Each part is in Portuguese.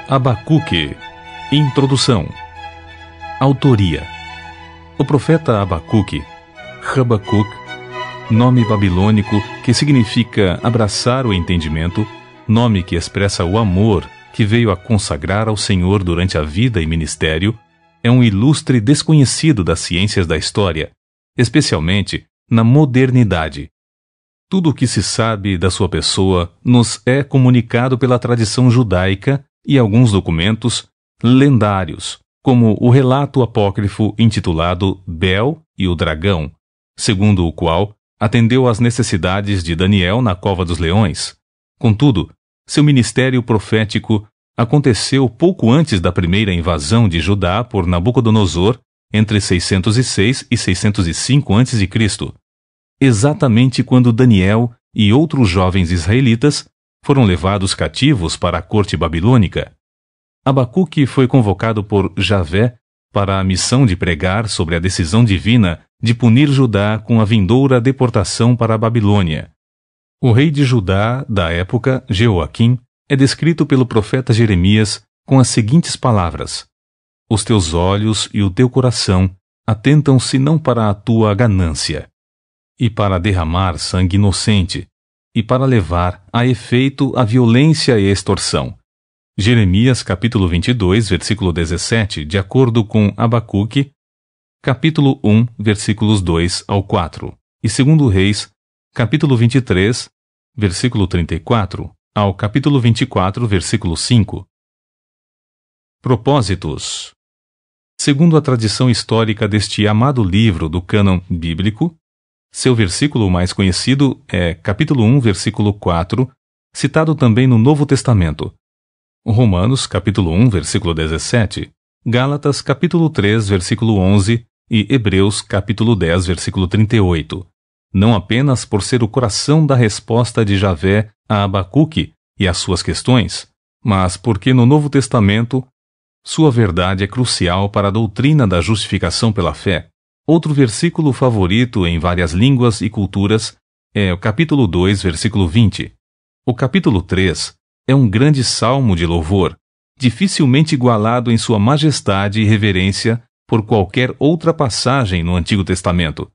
Abacuque. Introdução. Autoria. O profeta Abacuque, Habacuc, nome babilônico que significa abraçar o entendimento, nome que expressa o amor que veio a consagrar ao Senhor durante a vida e ministério, é um ilustre desconhecido das ciências da história, especialmente na modernidade. Tudo o que se sabe da sua pessoa nos é comunicado pela tradição judaica e alguns documentos lendários, como o relato apócrifo intitulado Bel e o Dragão, segundo o qual atendeu às necessidades de Daniel na cova dos leões. Contudo, seu ministério profético aconteceu pouco antes da primeira invasão de Judá por Nabucodonosor, entre 606 e 605 a.C., exatamente quando Daniel e outros jovens israelitas foram levados cativos para a corte babilônica. Abacuque foi convocado por Javé para a missão de pregar sobre a decisão divina de punir Judá com a vindoura deportação para a Babilônia. O rei de Judá da época, Jeoaquim, é descrito pelo profeta Jeremias com as seguintes palavras: Os teus olhos e o teu coração atentam-se não para a tua ganância, e para derramar sangue inocente, e para levar a efeito a violência e a extorsão. Jeremias capítulo 22, versículo 17, de acordo com Abacuque, capítulo 1, versículos 2 ao 4, e 2 Reis, capítulo 23, versículo 34, ao capítulo 24, versículo 5. Propósitos. Segundo a tradição histórica deste amado livro do cânon bíblico, seu versículo mais conhecido é capítulo 1, versículo 4, citado também no Novo Testamento. Romanos, capítulo 1, versículo 17, Gálatas, capítulo 3, versículo 11 e Hebreus, capítulo 10, versículo 38. Não apenas por ser o coração da resposta de Javé a Abacuque e às suas questões, mas porque no Novo Testamento sua verdade é crucial para a doutrina da justificação pela fé. Outro versículo favorito em várias línguas e culturas é o capítulo 2, versículo 20. O capítulo 3 é um grande salmo de louvor, dificilmente igualado em sua majestade e reverência por qualquer outra passagem no Antigo Testamento.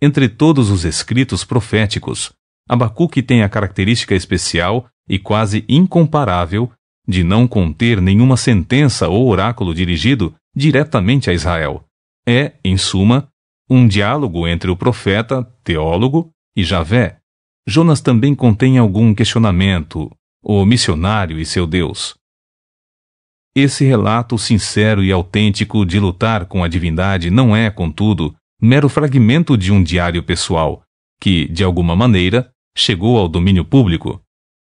Entre todos os escritos proféticos, Abacuque tem a característica especial e quase incomparável de não conter nenhuma sentença ou oráculo dirigido diretamente a Israel. É, em suma, um diálogo entre o profeta, teólogo, e Javé. Jonas também contém algum questionamento, o missionário e seu Deus. Esse relato sincero e autêntico de lutar com a divindade não é, contudo, mero fragmento de um diário pessoal, que, de alguma maneira, chegou ao domínio público.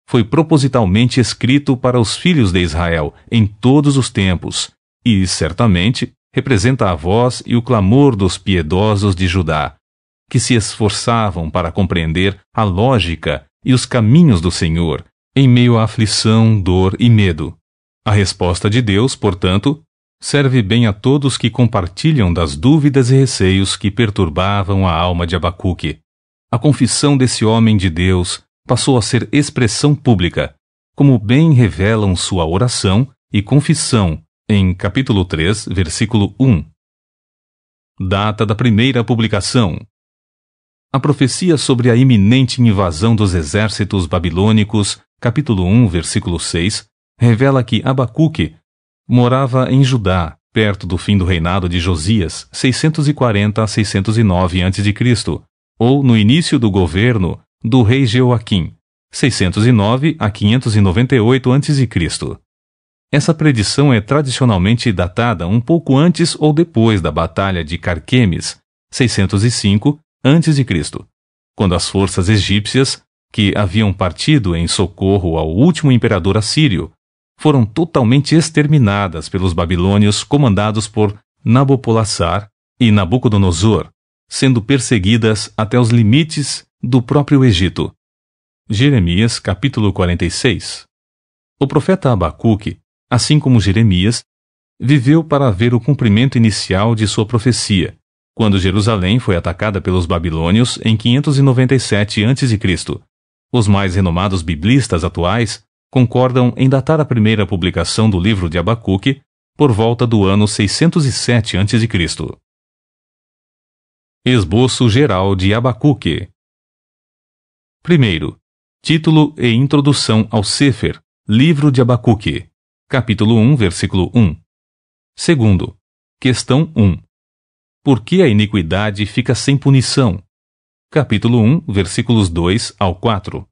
Foi propositalmente escrito para os filhos de Israel em todos os tempos, e, certamente, representa a voz e o clamor dos piedosos de Judá, que se esforçavam para compreender a lógica e os caminhos do Senhor, em meio à aflição, dor e medo. A resposta de Deus, portanto, serve bem a todos que compartilham das dúvidas e receios que perturbavam a alma de Abacuque. A confissão desse homem de Deus passou a ser expressão pública, como bem revelam sua oração e confissão em capítulo 3, versículo 1. Data da primeira publicação. A profecia sobre a iminente invasão dos exércitos babilônicos, capítulo 1, versículo 6, revela que Abacuque morava em Judá, perto do fim do reinado de Josias, 640 a 609 a.C., ou no início do governo do rei Jeoaquim, 609 a 598 a.C. Essa predição é tradicionalmente datada um pouco antes ou depois da Batalha de Carquemes, 605 a.C., quando as forças egípcias, que haviam partido em socorro ao último imperador assírio, foram totalmente exterminadas pelos babilônios comandados por Nabopolassar e Nabucodonosor, sendo perseguidas até os limites do próprio Egito. Jeremias, capítulo 46. O profeta Abacuque, assim como Jeremias, viveu para ver o cumprimento inicial de sua profecia, quando Jerusalém foi atacada pelos babilônios em 597 a.C. Os mais renomados biblistas atuais concordam em datar a primeira publicação do livro de Abacuque por volta do ano 607 a.C. Esboço geral de Abacuque. Primeiro, título e introdução ao Sefer, Livro de Abacuque, capítulo 1, versículo 1. Segundo, questão 1. Por que a iniquidade fica sem punição? Capítulo 1, versículos 2 ao 4.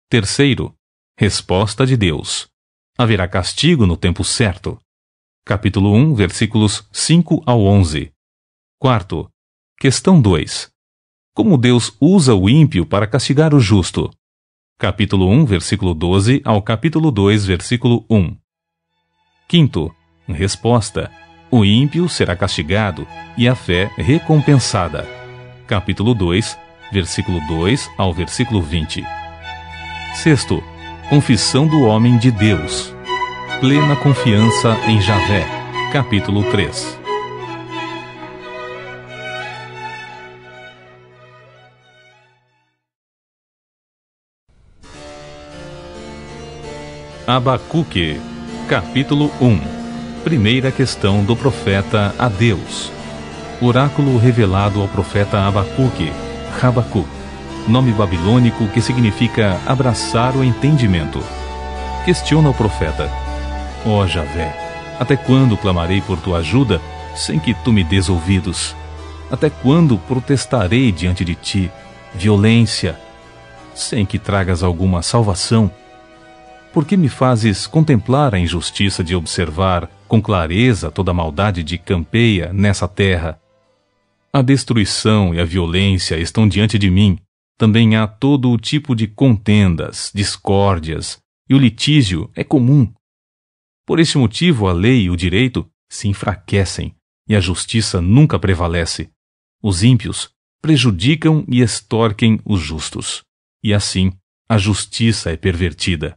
Terceiro, resposta de Deus. Haverá castigo no tempo certo. Capítulo 1, versículos 5 ao 11. Quarto, questão 2. Como Deus usa o ímpio para castigar o justo? Capítulo 1, versículo 12 ao capítulo 2, versículo 1. Quinto, resposta. O ímpio será castigado e a fé recompensada. Capítulo 2, versículo 2 ao versículo 20. Sexto, confissão do homem de Deus. Plena confiança em Javé. Capítulo 3. Abacuque, capítulo 1. Primeira questão do profeta a Deus. Oráculo revelado ao profeta Abacuque, Habacuc, nome babilônico que significa abraçar o entendimento. Questiona o profeta: Ó Javé, até quando clamarei por tua ajuda sem que tu me des ouvidos? Até quando protestarei diante de ti, violência, sem que tragas alguma salvação? Por que me fazes contemplar a injustiça de observar com clareza toda a maldade de campeia nessa terra? A destruição e a violência estão diante de mim. Também há todo o tipo de contendas, discórdias, e o litígio é comum. Por este motivo, a lei e o direito se enfraquecem, e a justiça nunca prevalece. Os ímpios prejudicam e extorquem os justos, e assim a justiça é pervertida.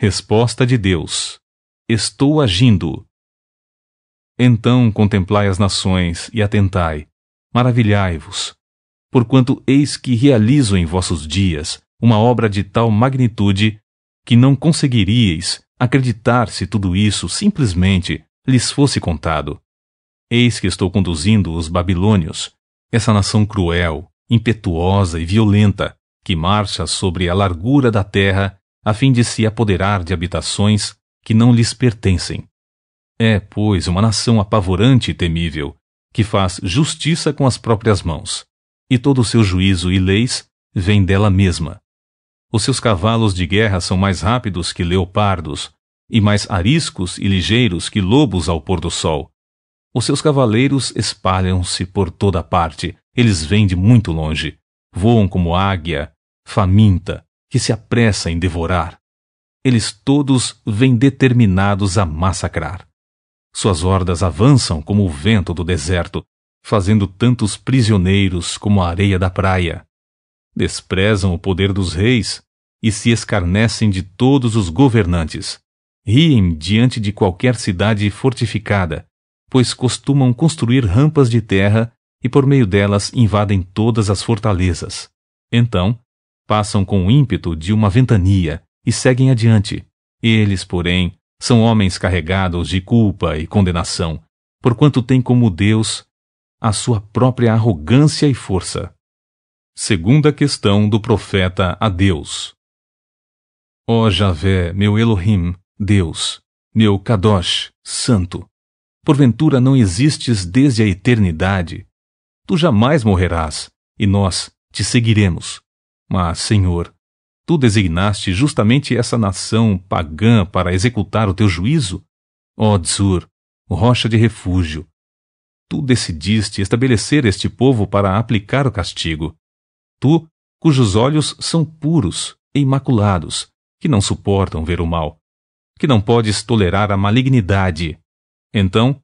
Resposta de Deus: estou agindo. Então contemplai as nações e atentai, maravilhai-vos, porquanto eis que realizo em vossos dias uma obra de tal magnitude que não conseguiríeis acreditar se tudo isso simplesmente lhes fosse contado. Eis que estou conduzindo os babilônios, essa nação cruel, impetuosa e violenta, que marcha sobre a largura da terra a fim de se apoderar de habitações que não lhes pertencem. É, pois, uma nação apavorante e temível, que faz justiça com as próprias mãos, e todo o seu juízo e leis vêm dela mesma. Os seus cavalos de guerra são mais rápidos que leopardos, e mais ariscos e ligeiros que lobos ao pôr do sol. Os seus cavaleiros espalham-se por toda parte, eles vêm de muito longe, voam como águia faminta, que se apressa em devorar. Eles todos vêm determinados a massacrar. Suas hordas avançam como o vento do deserto, fazendo tantos prisioneiros como a areia da praia. Desprezam o poder dos reis e se escarnecem de todos os governantes. Riem diante de qualquer cidade fortificada, pois costumam construir rampas de terra e por meio delas invadem todas as fortalezas. Então, passam com o ímpeto de uma ventania e seguem adiante. Eles, porém, são homens carregados de culpa e condenação, porquanto têm como Deus a sua própria arrogância e força. Segunda questão do profeta a Deus. Ó Javé, meu Elohim, Deus, meu Kadosh, Santo, porventura não existes desde a eternidade? Tu jamais morrerás, e nós te seguiremos. Mas, Senhor, tu designaste justamente essa nação pagã para executar o teu juízo? Ó Tzur, rocha de refúgio, tu decidiste estabelecer este povo para aplicar o castigo. Tu, cujos olhos são puros e imaculados, que não suportam ver o mal, que não podes tolerar a malignidade. Então,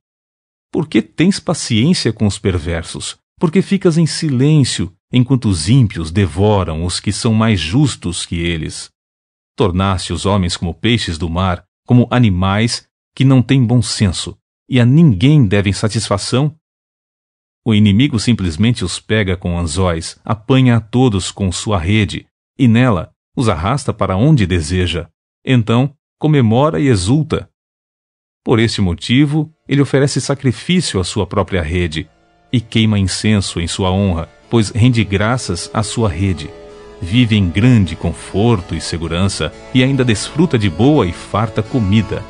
por que tens paciência com os perversos? Por que ficas em silêncio enquanto os ímpios devoram os que são mais justos que eles? Tornaste os homens como peixes do mar, como animais que não têm bom senso, e a ninguém devem satisfação? O inimigo simplesmente os pega com anzóis, apanha a todos com sua rede, e nela os arrasta para onde deseja. Então comemora e exulta. Por este motivo, ele oferece sacrifício à sua própria rede e queima incenso em sua honra, pois rende graças à sua rede. Vive em grande conforto e segurança e ainda desfruta de boa e farta comida.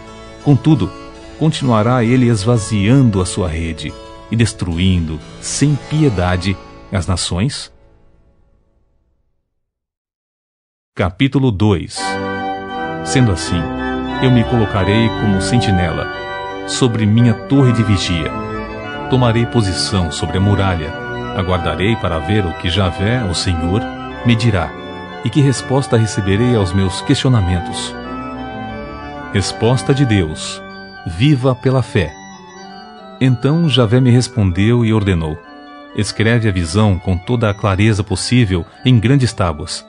Contudo, continuará ele esvaziando a sua rede e destruindo, sem piedade, as nações? Capítulo 2. Sendo assim, eu me colocarei como sentinela sobre minha torre de vigia. Tomarei posição sobre a muralha. Aguardarei para ver o que Javé, o Senhor, me dirá e que resposta receberei aos meus questionamentos. Resposta de Deus: viva pela fé. Então Javé me respondeu e ordenou: escreve a visão com toda a clareza possível em grandes tábuas,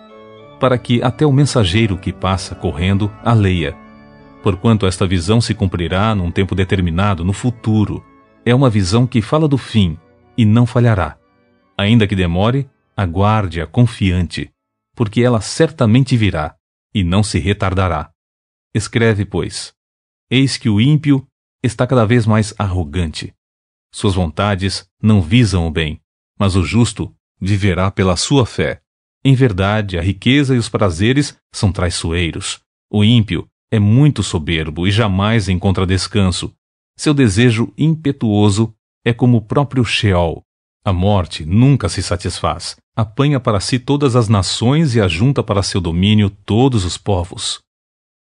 para que até o mensageiro que passa correndo a leia. Porquanto esta visão se cumprirá num tempo determinado no futuro. É uma visão que fala do fim e não falhará. Ainda que demore, aguarde-a confiante, porque ela certamente virá e não se retardará. Escreve, pois: eis que o ímpio está cada vez mais arrogante. Suas vontades não visam o bem, mas o justo viverá pela sua fé. Em verdade, a riqueza e os prazeres são traiçoeiros. O ímpio é muito soberbo e jamais encontra descanso. Seu desejo impetuoso é como o próprio Sheol. A morte nunca se satisfaz. Apanha para si todas as nações e ajunta para seu domínio todos os povos.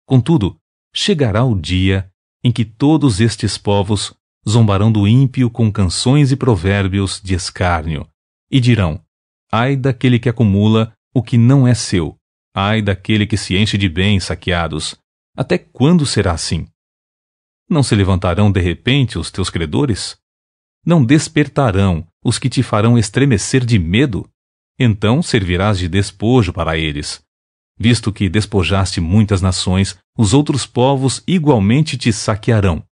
Contudo, chegará o dia em que todos estes povos zombarão do ímpio com canções e provérbios de escárnio, e dirão: ai daquele que acumula o que não é seu, ai daquele que se enche de bens saqueados. Até quando será assim? Não se levantarão de repente os teus credores? Não despertarão os que te farão estremecer de medo? Então servirás de despojo para eles. Visto que despojaste muitas nações, os outros povos igualmente te saquearão.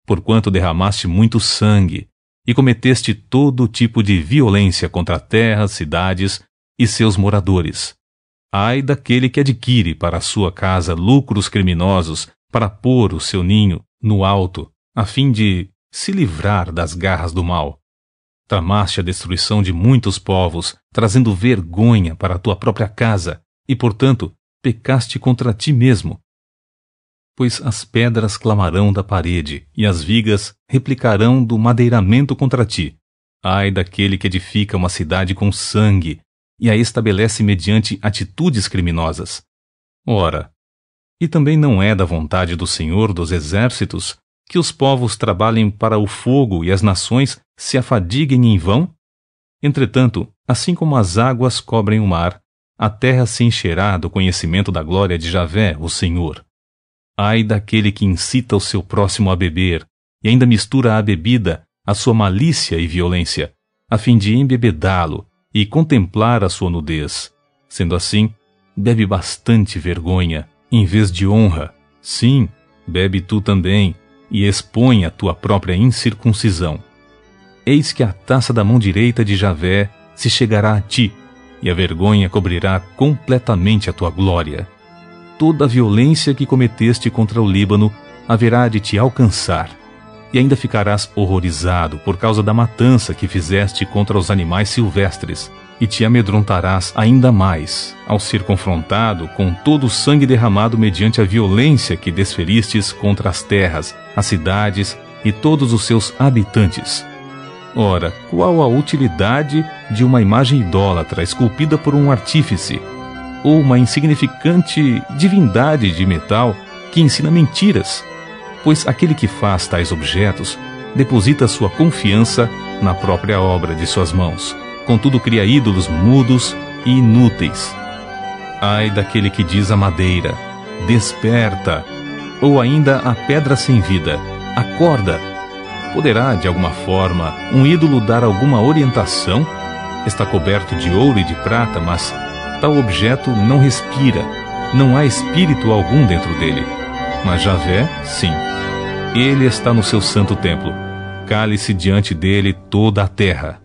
Porquanto derramaste muito sangue e cometeste todo tipo de violência contra terras, cidades e seus moradores. Ai daquele que adquire para a sua casa lucros criminosos para pôr o seu ninho no alto, a fim de se livrar das garras do mal. Tramaste a destruição de muitos povos, trazendo vergonha para a tua própria casa, e, portanto, pecaste contra ti mesmo. Pois as pedras clamarão da parede, e as vigas replicarão do madeiramento contra ti. Ai daquele que edifica uma cidade com sangue, e a estabelece mediante atitudes criminosas. Ora, e também não é da vontade do Senhor dos Exércitos que os povos trabalhem para o fogo e as nações se afadiguem em vão? Entretanto, assim como as águas cobrem o mar, a terra se encherá do conhecimento da glória de Javé, o Senhor. Ai daquele que incita o seu próximo a beber, e ainda mistura à bebida a sua malícia e violência, a fim de embebedá-lo e contemplar a sua nudez. Sendo assim, bebe bastante vergonha, em vez de honra. Sim, bebe tu também, e expõe a tua própria incircuncisão. Eis que a taça da mão direita de Javé se chegará a ti, e a vergonha cobrirá completamente a tua glória. Toda a violência que cometeste contra o Líbano haverá de te alcançar, e ainda ficarás horrorizado por causa da matança que fizeste contra os animais silvestres, e te amedrontarás ainda mais ao ser confrontado com todo o sangue derramado mediante a violência que desferistes contra as terras, as cidades e todos os seus habitantes. Ora, qual a utilidade de uma imagem idólatra esculpida por um artífice, ou uma insignificante divindade de metal que ensina mentiras? Pois aquele que faz tais objetos deposita sua confiança na própria obra de suas mãos. Contudo cria ídolos mudos e inúteis. Ai daquele que diz à madeira: desperta, ou ainda à pedra sem vida: acorda. Poderá, de alguma forma, um ídolo dar alguma orientação? Está coberto de ouro e de prata, mas tal objeto não respira, não há espírito algum dentro dele. Mas Javé, sim, ele está no seu santo templo. Cale-se diante dele toda a terra.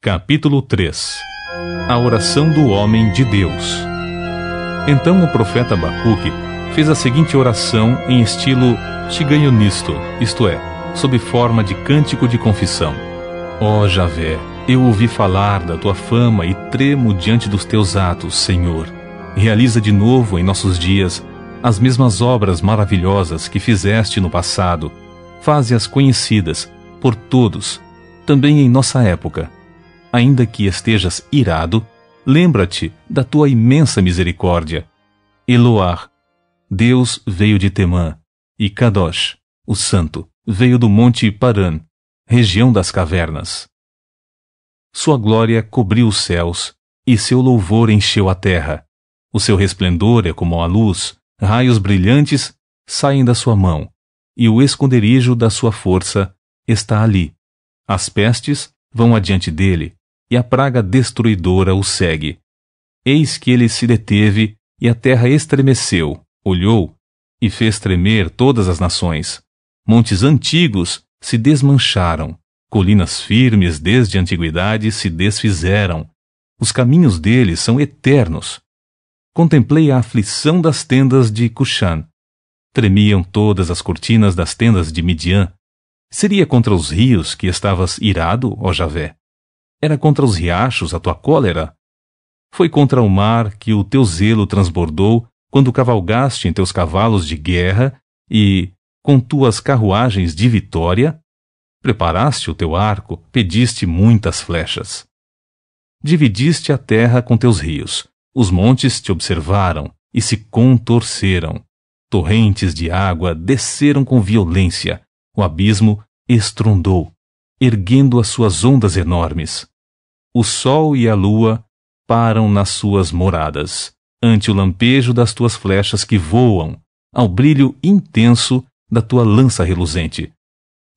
Capítulo 3. A oração do homem de Deus. Então o profeta Abacuque fez a seguinte oração em estilo shiganonisto, isto é, sob forma de cântico de confissão. Ó Javé, eu ouvi falar da tua fama e tremo diante dos teus atos, Senhor. Realiza de novo em nossos dias as mesmas obras maravilhosas que fizeste no passado. Faze-as conhecidas por todos, também em nossa época. Ainda que estejas irado, lembra-te da tua imensa misericórdia. Eloar, Deus veio de Temã, e Kadosh, o Santo, veio do monte Paran, região das cavernas. Sua glória cobriu os céus, e seu louvor encheu a terra. O seu resplendor é como a luz, raios brilhantes saem da sua mão, e o esconderijo da sua força está ali. As pestes vão adiante dele, e a praga destruidora o segue. Eis que ele se deteve, e a terra estremeceu, olhou, e fez tremer todas as nações. Montes antigos se desmancharam, colinas firmes desde a antiguidade se desfizeram. Os caminhos deles são eternos. Contemplei a aflição das tendas de Cuxã. Tremiam todas as cortinas das tendas de Midian. Seria contra os rios que estavas irado, ó Javé? Era contra os riachos a tua cólera? Foi contra o mar que o teu zelo transbordou quando cavalgaste em teus cavalos de guerra e, com tuas carruagens de vitória, preparaste o teu arco, pediste muitas flechas. Dividiste a terra com teus rios, os montes te observaram e se contorceram. Torrentes de água desceram com violência, o abismo estrondou, erguendo as suas ondas enormes. O sol e a lua param nas suas moradas, ante o lampejo das tuas flechas que voam, ao brilho intenso da tua lança reluzente.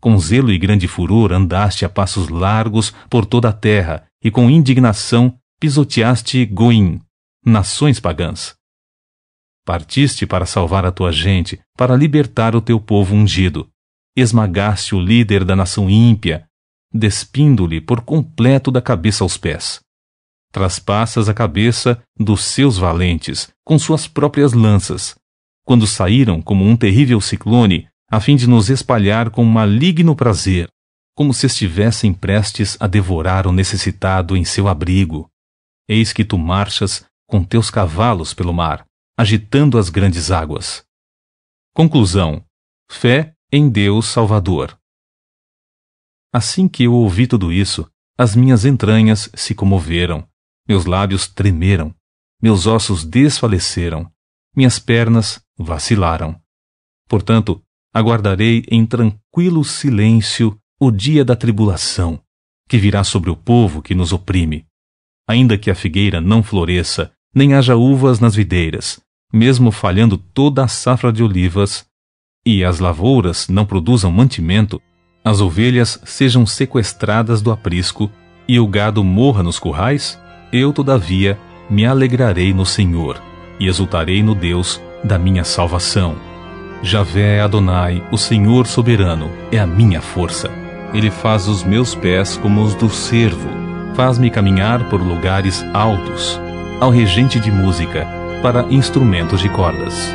Com zelo e grande furor andaste a passos largos por toda a terra, e com indignação pisoteaste Goim, nações pagãs. Partiste para salvar a tua gente, para libertar o teu povo ungido. Esmagaste o líder da nação ímpia, despindo-lhe por completo da cabeça aos pés. Traspassas a cabeça dos seus valentes com suas próprias lanças, quando saíram como um terrível ciclone, a fim de nos espalhar com maligno prazer, como se estivessem prestes a devorar o necessitado em seu abrigo. Eis que tu marchas com teus cavalos pelo mar, agitando as grandes águas. Conclusão: fé em Deus Salvador. Assim que eu ouvi tudo isso, as minhas entranhas se comoveram, meus lábios tremeram, meus ossos desfaleceram, minhas pernas vacilaram. Portanto, aguardarei em tranquilo silêncio o dia da tribulação, que virá sobre o povo que nos oprime. Ainda que a figueira não floresça, nem haja uvas nas videiras, mesmo falhando toda a safra de olivas, e as lavouras não produzam mantimento, as ovelhas sejam sequestradas do aprisco, e o gado morra nos currais, eu, todavia, me alegrarei no Senhor, e exultarei no Deus da minha salvação. Javé Adonai, o Senhor soberano, é a minha força. Ele faz os meus pés como os do cervo, faz-me caminhar por lugares altos, ao regente de música, para instrumentos de cordas.